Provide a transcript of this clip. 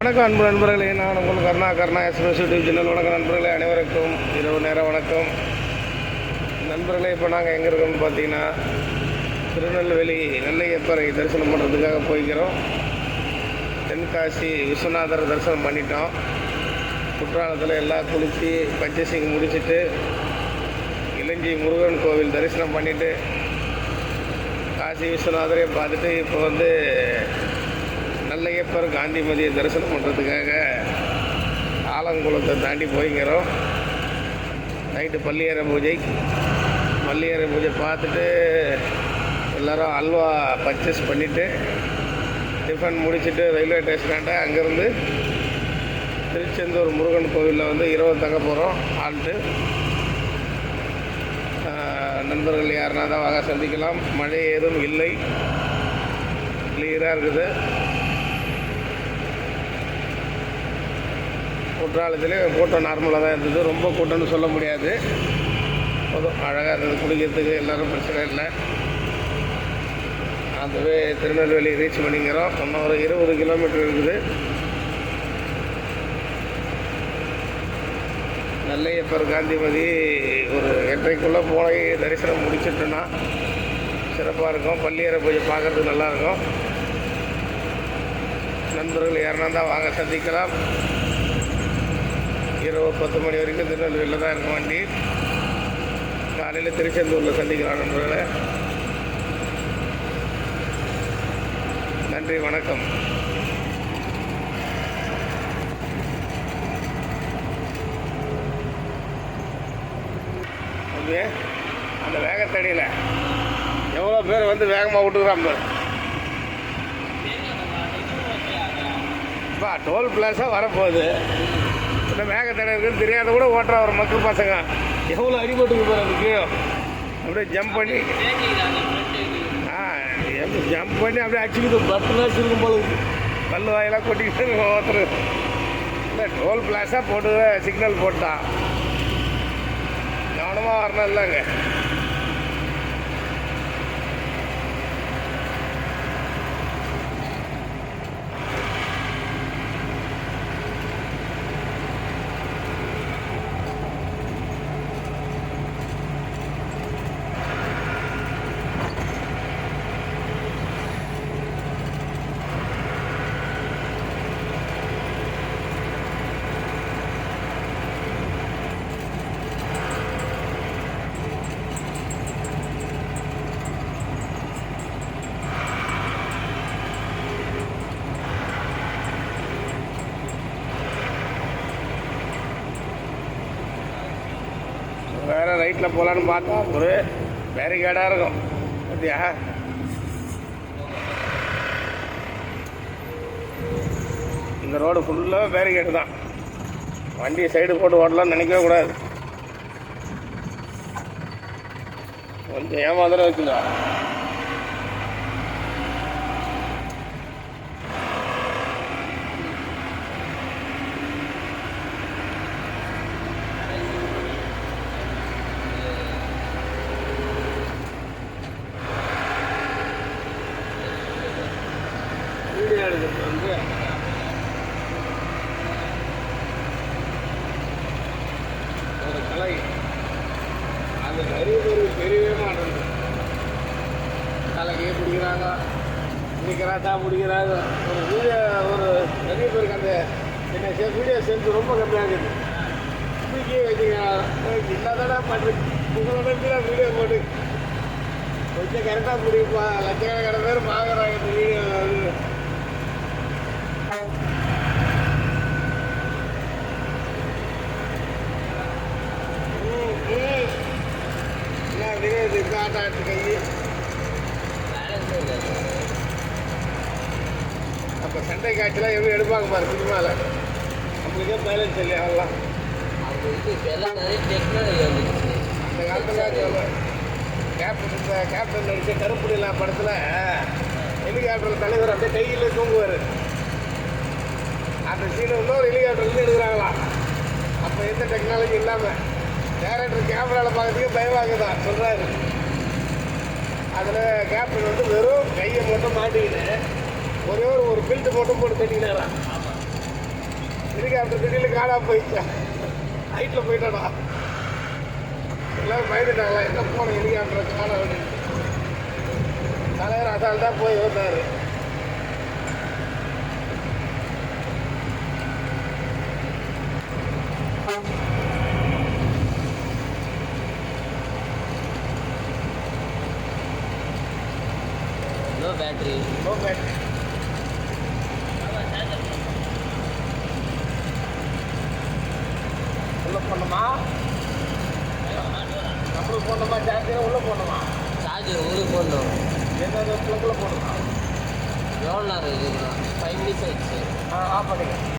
வணக்கம் அன்பு நண்பர்களே, நான் உங்கள் கருணா எக்ஸ்பிரஸ் யூடியூப் சேனல். வணக்கம் நண்பர்களே, அனைவருக்கும் இரவு நேர வணக்கம். நண்பர்களே, இப்போ நாங்கள் எங்கே இருக்கோம்னு பார்த்தீங்கன்னா திருநெல்வேலி நெல்லையப்பரை தரிசனம் பண்ணுறதுக்காக போய்க்கிறோம். தென்காசி விஸ்வநாதர் தரிசனம் பண்ணிட்டோம். குற்றாலத்தில் எல்லாம் குளித்து பர்ச்சேசிங் முடிச்சுட்டு இளஞ்சி முருகன் கோவில் தரிசனம் பண்ணிவிட்டு காசி விஸ்வநாதரை பார்த்துட்டு இப்போ வந்து நெல்லையப்பர் காந்திமதியை தரிசனம் பண்ணுறதுக்காக ஆலங்குளத்தை தாண்டி போய்க்கிறோம். நைட்டு பள்ளியறை பூஜை பார்த்துட்டு எல்லோரும் அல்வா பர்ச்சேஸ் பண்ணிவிட்டு டிஃபன் முடிச்சுட்டு ரயில்வே ஸ்டேஷனாண்ட அங்கேருந்து திருச்செந்தூர் முருகன் கோவிலில் வந்து இரவு தங்க போகிறோம். ஆள்ட்டு நண்பர்கள் யாருனா தான் வாங்க சந்திக்கலாம். மழை ஏதும் இல்லை, கிளியராக இருக்குது. குற்றாலத்திலே கூட்டம் நார்மலாக தான் இருந்தது, ரொம்ப கூட்டம்னு சொல்ல முடியாது. போதும் அழகாக இருந்தது, குளிக்கிறதுக்கு எல்லோரும் பிரச்சனை இல்லை. அதுவே திருநெல்வேலி ரீச் பண்ணிக்கிறோம். இன்னும் ஒரு 20 கிலோமீட்டர் இருக்குது. நெல்லையப்பர் காந்திமதி ஒரு 8:30க்குள்ளே போய் தரிசனம் முடிச்சிட்டோன்னா சிறப்பாக இருக்கும். பள்ளியறை பூஜை பார்க்குறதுக்கு நல்லாயிருக்கும். நண்பர்கள் யாருனா தான் வாங்க சந்திக்கலாம். இரவு 10 மணி வரைக்கும் திருநெல்வேலியில் தான் இருக்கும் வண்டி. காலையில் திருச்செந்தூரில் சந்திக்கலாம் நண்பர்களே. நன்றி, வணக்கம். அந்த வேகத்தடியில் எவ்வளோ பேர் வந்து வேகமாக விட்டுக்கிறாங்க. இப்போ டோல் பிளாஸாக வரப்போகுது. இந்த வேகத்தடை இருக்குன்னு தெரியாத கூட ஓட்டுற ஒரு மக்கள் பசங்க எவ்வளோ அடிபட்டுக்கு போகிறதுக்கு அப்படியே ஜம்ப் பண்ணி ஜம்ப் பண்ணி அப்படியே அடிச்சுக்கிது. பத்து நாள் இருக்கும் போல பல்லு வாயெல்லாம் கொட்டிக்கிட்டு ஓட்டுறது. இல்லை டோல் பிளாஸாக போட்டு சிக்னல் போட்டான். கவனமாக வரணும் இல்லைங்க. வேறு ரைட்டில் போகலான்னு பார்த்தா ஒரு பேரிகேடாக இருக்கும். பார்த்தியா, இந்த ரோடு ஃபுல்லாக பேரிகேடு தான். வண்டியை சைடு போட்டு ஓட்டலாம்னு நினைக்கவே கூடாது. கொஞ்சம் ஏமாதிரம் இருக்குதா. வந்து ஒரு கலை அந்த நிறைய பேர் தெரியவே மாட்டேங்குது. தலைக்கே பிடிக்கிறாங்க, பிடிக்கிறாட்டா பிடிக்கிறாங்க. ஒரு வீடியோ ஒரு நிறைய பேருக்கு அந்த என்ன வீடியோ செஞ்சு ரொம்ப கம்மியாக இருக்குது. தூக்கி வச்சுக்க இல்லாதடா பண்ணு உங்களோட வீடியோ போட்டு கொஞ்சம் கரெக்டாக பிடிப்பா. லட்சக்கணக்கான பேர் பார்க்குறாங்க இந்த வீடியோ. காட்டாட்டு கை அப்போ சண்டை காட்சிலாம் எப்படி எடுப்பாங்க பாரு சினிமாவில். நம்மளுக்கே பேலன்ஸ் இல்லையா அதெல்லாம். அந்த காலத்தில் கேப்டன் நடிச்ச கருப்புடிலாம் படத்தில் ஹெலிகாப்டரில் தலைவர் அப்படியே கையில் தூங்குவார். அந்த சீனை இன்னொரு ஹெலிகாப்டர்லேருந்து எடுக்கிறாங்களாம். அப்போ எந்த டெக்னாலஜி இல்லாமல் டேரக்டர் கேமராவில் பார்க்கறதுக்கே பயமாகுதான் சொல்கிறாரு. அதில் கேப்டன் வந்து வெறும் கையை மட்டும் மாட்டிக்கிட்டு ஒரே ஒரு பெல்ட்டு மட்டும் போட்டு தட்டிக்கினாராம். ஹெலிகாப்டர் திடீர்னு காணாம போயிடுச்சா? ஹைட்டில் போயிட்டாடா. எல்லாரும் பயந்துட்டாங்களா, என்ன போன ஹெலிகாப்டரை காணாம அப்படின்னு. தலைவர் அசால்ட்டாக போய் வந்தார். लो बैटरी உள்ள போடணுமா? நம்மளுக்கு போடணுமா? சார்ஜர் உள்ள போடணுமா? चार्जर உங்களுக்கு போடணும். என்னது ப்ளக்கில் போடணுமா? எவ்வளோ நேரம் இருக்குதுண்ணா? 5 minutes ஆயிடுச்சு. ஆஃப் பண்ணிக்க.